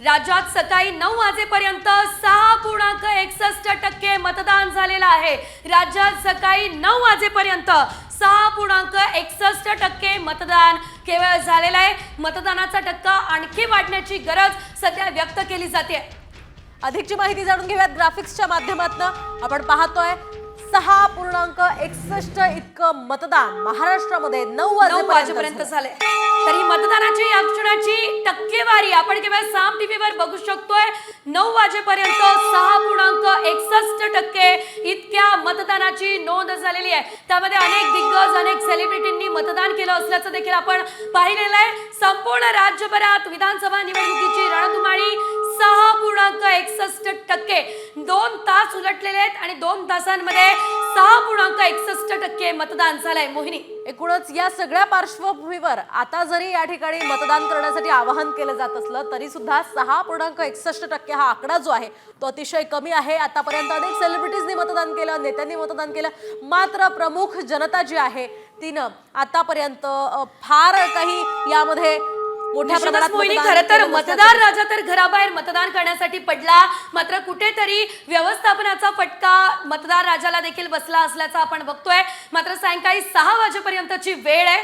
राज्यात सकाळी 9 वाजेपर्यंत 6.61% मतदान झालेलं आहे। राज्यात सकाळी 9 वाजेपर्यंत 6.61% मतदान केवळ झालेलं आहे। मतदानाचा टक्का आणखी वाढण्याची गरज सध्या व्यक्त केली जाते। अधिकची माहिती जाणून घेऊयात ग्राफिक्सच्या माध्यमातून। आपण पाहतोय 6.61 इतकं मतदान महाराष्ट्रामध्ये 9 वाजेपर्यंत झाले। तर ही मतदानाची या क्षणाची टक्केवारी आपण केवळ साम टीव्हीवर बघू शकतोय। 9 वाजेपर्यंत 6.61% इतक्या मतदानाची नोंद झालेली आहे। त्यामध्ये अनेक दिग्गज अनेक सेलिब्रिटींनी मतदान केलं असल्याचं देखील आपण पाहिलेलं आहे। संपूर्ण राज्यभरात विधानसभा निवडणुकीची रणधुमाळी 6.61%। 2 तास उलटलेले आहेत आणि 2 तासांमध्ये 6.61% मतदान झालंय। मोहिनी, एकूणच या सगळ्या पार्श्वभूमीवर आता जरी या ठिकाणी मतदान करण्यासाठी आवाहन केलं जात असलं तरी सुद्धा 6.61% हा आकडा जो आहे तो अतिशय कमी आहे। आतापर्यंत अनेक सेलिब्रिटीजनी मतदान केलं, नेत्यांनी मतदान केलं, मात्र प्रमुख जनता जी आहे तिनं आतापर्यंत फार काही यामध्ये मोठ्या प्रमाणात खरं तर मतदार राजा तर घराबाहेर मतदान करण्यासाठी पडला, मात्र कुठेतरी व्यवस्थापनाचा फटका मतदार राजाला देखील बसला असल्याचं आपण बघतोय। मात्र सायंकाळी 6 वाजेपर्यंतची वेळ आहे।